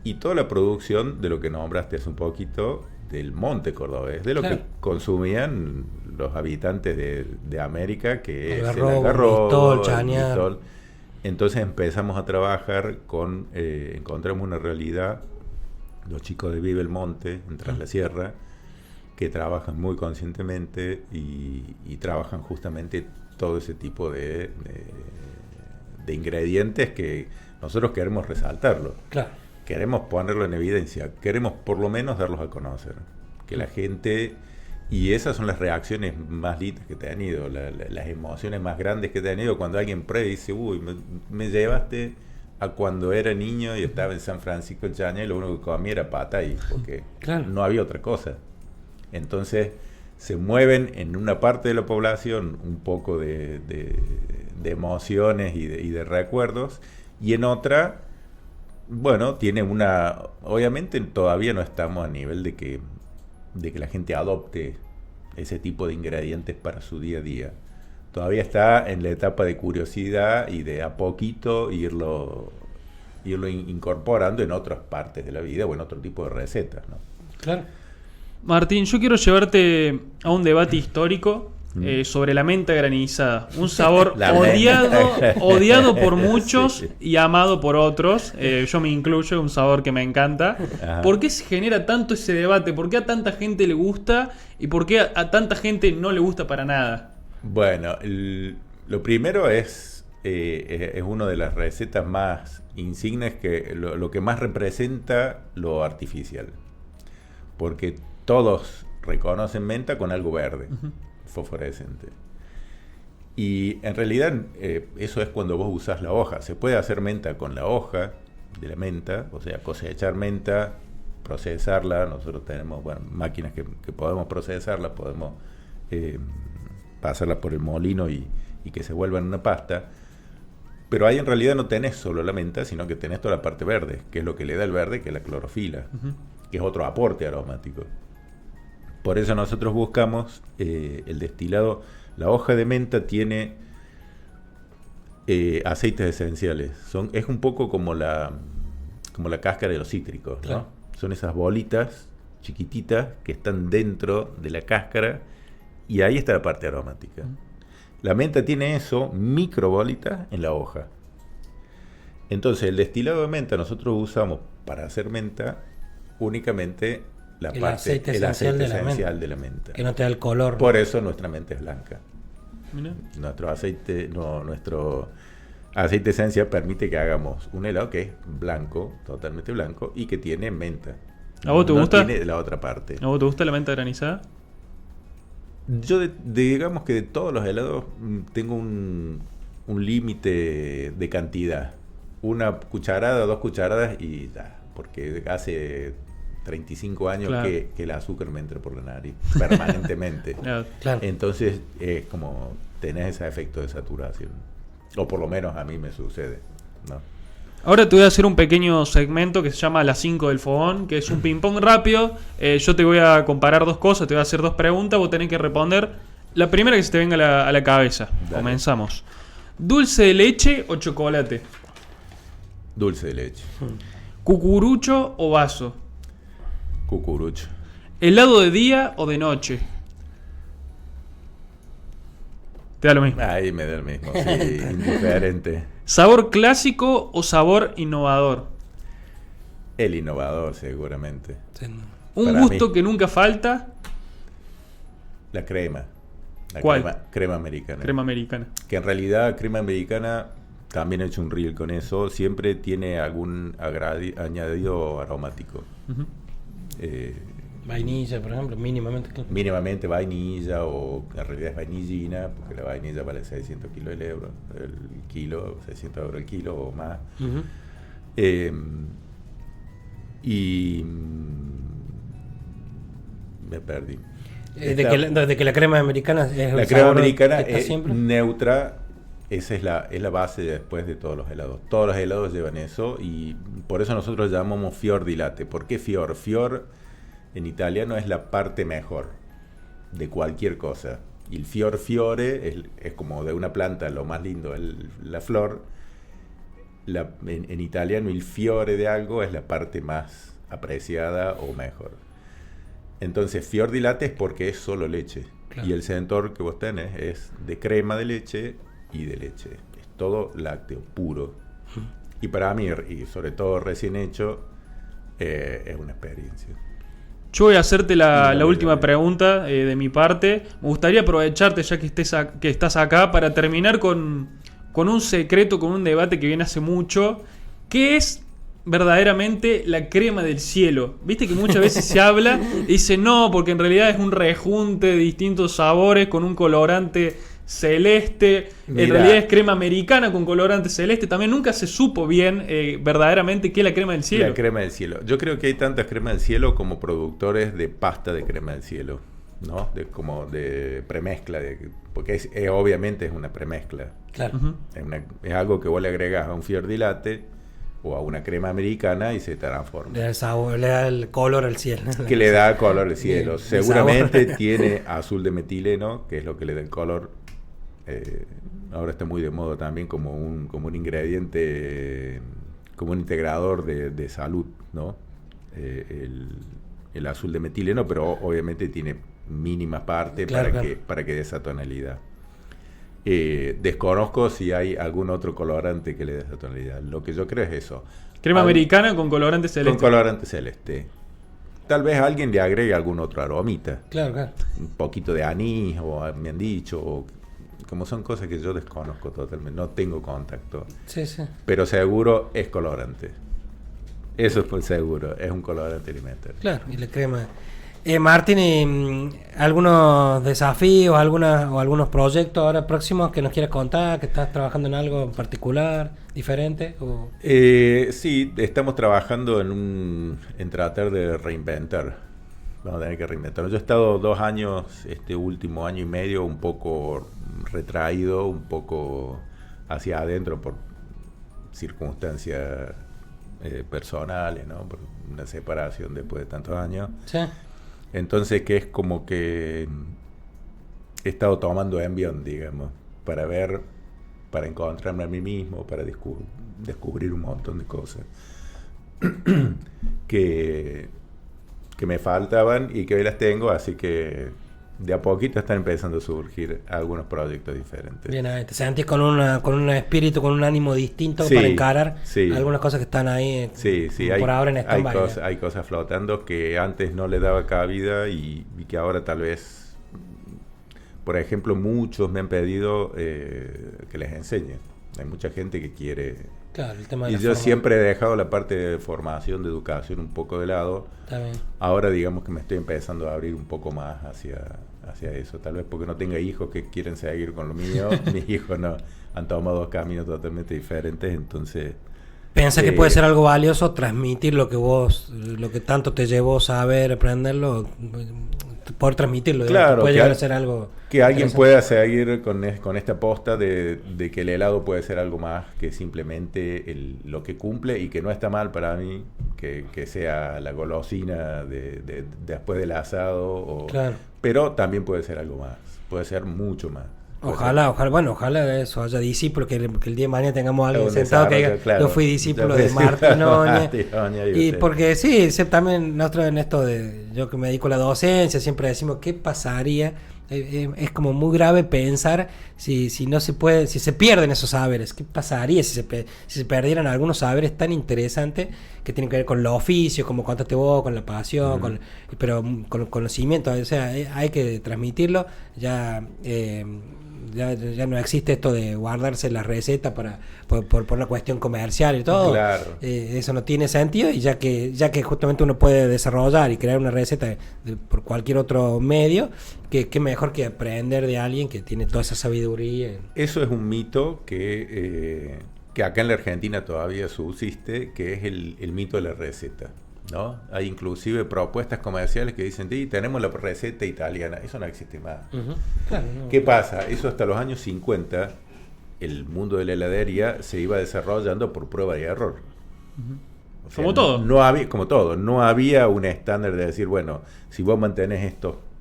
y toda la producción de lo que nombraste hace un poquito, del monte cordobés, de lo que consumían los habitantes de América, que es el algarrobo, el chañar. Entonces empezamos a trabajar encontramos una realidad, los chicos de Vive el Monte, en Tras la Sierra, que trabajan muy conscientemente y trabajan justamente todo ese tipo de ingredientes que nosotros queremos resaltarlo. Claro. Queremos ponerlo en evidencia, queremos por lo menos darlos a conocer, que la gente, y esas son las reacciones más lindas que he tenido, las emociones más grandes que he tenido cuando alguien prueba y dice, uy, me llevaste a cuando era niño y estaba en San Francisco de Chañar y lo único que comía era patay, porque Claro. no había otra cosa. Entonces se mueven en una parte de la población un poco de emociones y de recuerdos, y en otra, bueno, tiene una... Obviamente todavía no estamos a nivel de que la gente adopte ese tipo de ingredientes para su día a día. Todavía está en la etapa de curiosidad y de a poquito irlo incorporando en otras partes de la vida o en otro tipo de recetas, ¿no? Claro. Martín, yo quiero llevarte a un debate histórico sobre la menta granizada. Un sabor La odiado por muchos Sí. y amado por otros. Yo me incluyo, un sabor que me encanta. Ajá. ¿Por qué se genera tanto ese debate? ¿Por qué a tanta gente le gusta y por qué a tanta gente no le gusta para nada? Bueno, lo primero es una de las recetas más insignes, que lo que más representa lo artificial. Porque todos reconocen menta con algo verde, fosforescente. Y en realidad eso es cuando vos usás la hoja. Se puede hacer menta con la hoja de la menta, o sea, cosechar menta, procesarla. Nosotros tenemos máquinas que podemos procesarla, podemos pasarla por el molino y que se vuelva en una pasta. Pero ahí en realidad no tenés solo la menta, sino que tenés toda la parte verde, que es lo que le da el verde, que es la clorofila, que es otro aporte aromático. Por eso nosotros buscamos el destilado. La hoja de menta tiene aceites esenciales. Es un poco como la cáscara de los cítricos, ¿no? Claro. Son esas bolitas chiquititas que están dentro de la cáscara, y ahí está la parte aromática. La menta tiene eso, microbolitas en la hoja. Entonces, el destilado de menta nosotros usamos para hacer menta únicamente el aceite esencial de la menta. Que no te da el color. Por eso nuestra menta es blanca. Mirá. Nuestro aceite esencial permite que hagamos un helado que es blanco, totalmente blanco, y que tiene menta. ¿A vos te no gusta? Tiene la otra parte. ¿A vos te gusta la menta granizada? Yo digamos que de todos los helados tengo un límite de cantidad. Una cucharada, 2 cucharadas y ya. Porque hace 35 años Claro. que el azúcar me entra por la nariz permanentemente. Claro. Claro. Entonces es como tenés ese efecto de saturación. O por lo menos a mí me sucede, ¿no? Ahora te voy a hacer un pequeño segmento que se llama Las 5 del Fogón, que es un ping-pong rápido. Yo te voy a comparar dos cosas, te voy a hacer 2 preguntas, vos tenés que responder la primera que se te venga a la cabeza. Dale. Comenzamos. ¿Dulce de leche o chocolate? Dulce de leche. ¿Cucurucho o vaso? Cucurucho. ¿Helado de día o de noche? Te da lo mismo. Ahí me da el mismo, sí, indiferente. ¿Sabor clásico o sabor innovador? El innovador, seguramente. Sí. ¿Un Para gusto mí. que nunca falta? La crema. La ¿Cuál? crema americana. Crema americana. Que en realidad crema americana, también he hecho un reel con eso, siempre tiene algún añadido aromático. Ujú. Vainilla, por ejemplo, mínimamente. Claro. Mínimamente vainilla, o en realidad es vainillina, porque la vainilla vale 600 kilos el kilo, 600 euros el kilo o más. Ujú. Y me perdí. Desde que la crema americana es La el crema sabor americana que está es siempre. neutra. Esa es la base después de todos los helados. Todos los helados llevan eso, y por eso nosotros llamamos fior di latte. ¿Por qué fior? Fior en italiano es la parte mejor de cualquier cosa. Y el fiore es como de una planta, lo más lindo, la flor. En italiano el fiore de algo es la parte más apreciada o mejor. Entonces fior di latte es porque es solo leche. Claro. Y el Centor que vos tenés es de crema de leche y de leche. Es todo lácteo puro. Y para mí, y sobre todo recién hecho, es una experiencia. Yo voy a hacerte la Dale, última dale. pregunta de mi parte. Me gustaría aprovecharte, ya que estás acá, para terminar con un secreto, con un debate que viene hace mucho. ¿Qué es verdaderamente la crema del cielo? Viste que muchas veces se habla y dice no, porque en realidad es un rejunte de distintos sabores con un colorante celeste, Mirá. en realidad es crema americana con colorante celeste. También nunca se supo bien verdaderamente qué es la crema del cielo. La crema del cielo. Yo creo que hay tantas cremas del cielo como productores de pasta de crema del cielo, ¿no? Como de premezcla, porque obviamente es una premezcla. Claro. Ujú. Es algo que vos le agregás a un fior di latte o a una crema americana y se transforma. Le da el sabor, le da el color al cielo. Que le da color al cielo. Bien, Seguramente sabor. tiene azul de metileno, que es lo que le da el color. Ahora está muy de moda también como un ingrediente, como un integrador de salud, ¿no? El azul de metileno, pero obviamente tiene mínima parte Claro, para que dé esa tonalidad. Desconozco si hay algún otro colorante que le dé esa tonalidad. Lo que yo creo es eso. Crema americana con colorante celeste. Con colorante celeste. Tal vez alguien le agregue algún otro aromita. Claro. Un poquito de anís, o me han dicho, o como son cosas que yo desconozco totalmente. No tengo contacto. Sí. Pero seguro es colorante. Eso es por seguro. Es un colorante alimentario. Claro, y la crema. Martín, ¿algunos desafíos, algunos proyectos ahora próximos que nos quieras contar? ¿Que estás trabajando en algo en particular, diferente? Sí, estamos trabajando en tratar de reinventar. Vamos a tener que reinventar. Yo he estado 2 años, este último año y medio, un poco retraído, un poco hacia adentro por circunstancias personales, ¿no? Por una separación después de tantos años. Sí. Entonces, que es como que he estado tomando envión, digamos, para encontrarme a mí mismo, para descubrir un montón de cosas que me faltaban y que hoy las tengo, así que de a poquito están empezando a surgir algunos proyectos diferentes. Bien, ahí te sentís con un espíritu, con un ánimo distinto Sí, para encarar sí. algunas cosas que están ahí Sí, por ahora en stand-by. hay cosas flotando que antes no le daba cabida y que ahora tal vez, por ejemplo, muchos me han pedido que les enseñe. Hay mucha gente que quiere. Claro, el tema de Y la yo forma. siempre he dejado la parte de formación, de educación un poco de lado. Está bien. Ahora digamos que me estoy empezando a abrir un poco más hacia eso. Tal vez porque no tenga hijos que quieren seguir con lo mío. Mis hijos no han tomado 2 caminos totalmente diferentes, entonces... ¿Piensas que puede ser algo valioso transmitir lo que tanto te llevó saber, aprenderlo, poder transmitirlo? Claro, puede que llegar a ser algo que alguien interesante. pueda seguir con esta posta de que el helado puede ser algo más que simplemente lo que cumple, y que no está mal para mí que sea la golosina de después del asado, Claro. pero también puede ser algo más, puede ser mucho más. Ojalá eso haya discípulos, que el día de mañana tengamos a alguien Un sentado que diga, desarrollo, claro. yo fui discípulo Yo de fui Martín Oña. Martín Oña y Y usted. porque sí, también nosotros en esto yo que me dedico a la docencia, siempre decimos, ¿qué pasaría? Es como muy grave pensar si no se puede, si se pierden esos saberes. ¿Qué pasaría si se perdieran algunos saberes tan interesantes que tienen que ver con los oficios, como contaste vos, con la pasión, pero con el conocimiento? O sea, hay que transmitirlo. Ya no existe esto de guardarse la receta por una cuestión comercial y todo. Claro. Eso no tiene sentido, y ya que justamente uno puede desarrollar y crear una receta por cualquier otro medio, que mejor que aprender de alguien que tiene toda esa sabiduría. Eso es un mito que acá en la Argentina todavía subsiste, que es el mito de la receta, ¿no? Hay inclusive propuestas comerciales que dicen, sí, tenemos la receta italiana. Eso no existe más. Claro, no. ¿Qué pasa? Eso hasta los años 50, el mundo de la heladería se iba desarrollando por prueba y error. O sea, Como todo. No había, como todo. No había un estándar de decir, bueno, si vos mantenés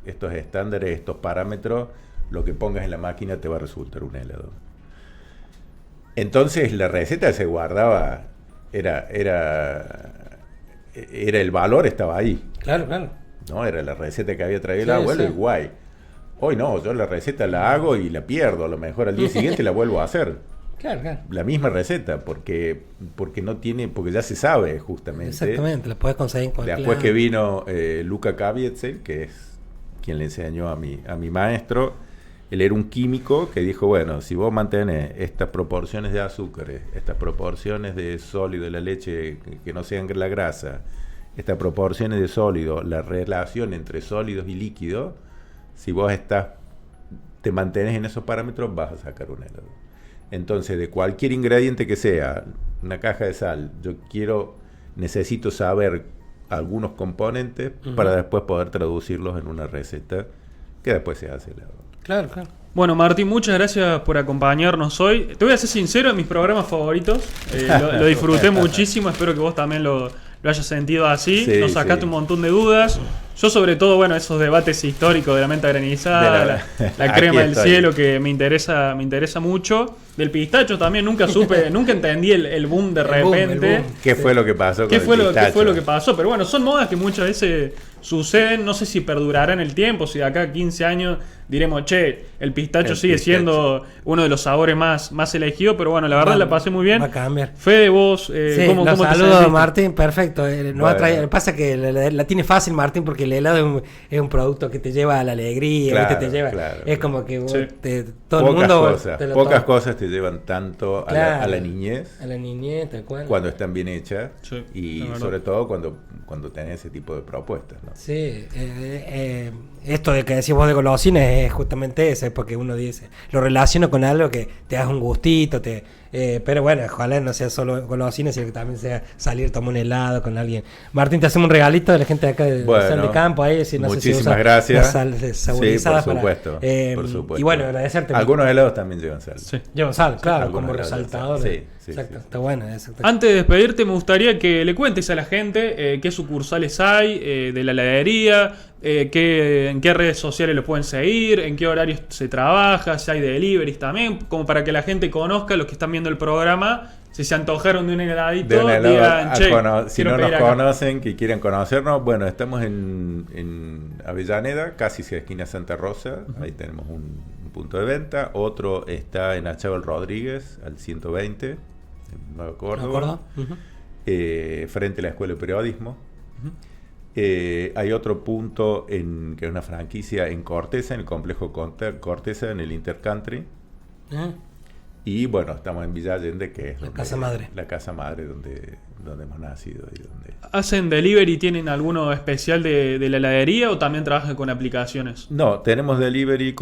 estos estándares, estos parámetros, lo que pongas en la máquina te va a resultar un helado. Entonces la receta se guardaba, era el valor, estaba ahí, Claro. ¿no? Era la receta que había traído el Sí, abuelo, sí. y guay. Hoy no, yo la receta la hago y la pierdo, a lo mejor al día siguiente la vuelvo a hacer. Claro. La misma receta, porque ya se sabe justamente. Exactamente, la puedes conseguir en cualquier Después lado. que vino Luca Kavietzel, que es quien le enseñó a mi maestro, él era un químico que dijo, bueno, si vos mantenés estas proporciones de azúcares, estas proporciones de sólido de la leche que no sean la grasa, estas proporciones de sólido, la relación entre sólidos y líquidos, si vos estás te mantienes en esos parámetros, vas a sacar un helado. Entonces, de cualquier ingrediente que sea, una caja de sal, necesito saber algunos componentes para después poder traducirlos en una receta que después se hace helado. Claro, claro. Bueno, Martín, muchas gracias por acompañarnos hoy. Te voy a ser sincero, en mis programas favoritos. Lo disfruté muchísimo, espero que vos también lo hayas sentido así. Sí, nos sacaste un montón de dudas. Yo sobre todo, bueno, esos debates históricos de la menta granizada, la crema del cielo, que me interesa mucho. Del pistacho también, nunca entendí el boom de repente. El boom. ¿Qué fue lo que pasó con ¿Qué el fue pistacho? lo que pasó? Pero bueno, son modas que muchas veces suceden. No sé si perdurarán el tiempo, si de acá a 15 años diremos, che, el pistacho sigue siendo uno de los sabores más elegidos. Pero bueno, la verdad la pasé muy bien. Va a cambiar. Fede, vos, Sí, ¿cómo te saludos, sentiste? Martín, perfecto. Pasa que la tiene fácil, Martín, porque el helado es un producto que te lleva a la alegría, Claro, ¿viste? Te lleva, claro. Es como que vos Sí. todo el mundo Pocas cosas te llevan tanto a la niñez a la niñez, tal cual. cuando están bien hechas Sí, y es verdad. sobre todo cuando tenés ese tipo de propuestas, ¿no? Sí, esto de que decís vos de golosinas es justamente eso, es porque uno dice, lo relaciona con algo que te das un gustito, pero bueno, ojalá no sea solo golosinas, sino que también sea salir a tomar un helado con alguien. Martín, te hacemos un regalito de la gente de acá de Sal de Campo, ahí, si no sé si muchísimas usa gracias. las sal saborizadas Sí, por supuesto, por supuesto. Y bueno, agradecerte. Algunos helados también llevan sal. Sí. Llevan sal, claro, algunos como helados resaltador. llevan sal. Sí, exacto, sí. está bueno. Exacto. Antes de despedirte, me gustaría que le cuentes a la gente qué sucursales hay de la heladería, en qué redes sociales lo pueden seguir, en qué horarios se trabaja, si hay deliveries también, como para que la gente conozca, los que están viendo el programa, si se antojaron de un heladito, De un helado digan, che, si quiero no nos pedir acá. conocen, que quieren conocernos, bueno, estamos en Avellaneda, casi hacia esquina Santa Rosa, ahí tenemos un punto de venta. Otro está en Achával Rodríguez, al 120, en Nueva Córdoba, frente a la Escuela de Periodismo. Hay otro punto que es una franquicia en Corteza, en el complejo Corteza, en el Intercountry. Y bueno, estamos en Villa Allende, que es La casa madre. La casa madre donde hemos nacido y donde... ¿Hacen delivery? ¿Tienen alguno especial de la heladería o también trabajan con aplicaciones? No, tenemos delivery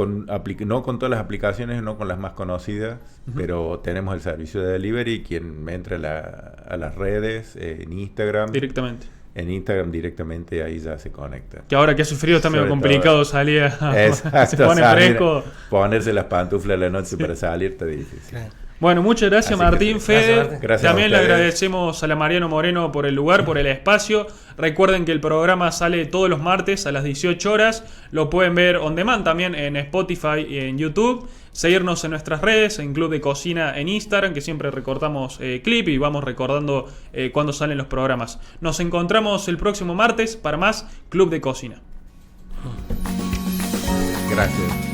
no con todas las aplicaciones, no con las más conocidas, pero tenemos el servicio de delivery. Quien entre a las redes, en Instagram. Directamente. En Instagram directamente ahí ya se conecta. Que ahora que hace frío está medio Sobre complicado todo. salir Exacto, se pone salir, fresco. ponerse las pantuflas a la noche para salir está difícil. Claro. Bueno, muchas gracias, Así que Martín, sí. Fede. Gracias, Martín. Gracias También a le ustedes. agradecemos a la Mariano Moreno por el lugar, por el espacio. Recuerden que el programa sale todos los martes a las 18 horas. Lo pueden ver on demand también en Spotify y en YouTube. Seguirnos en nuestras redes, en Club de Cocina en Instagram, que siempre recortamos clip y vamos recordando cuando salen los programas. Nos encontramos el próximo martes para más Club de Cocina. Gracias.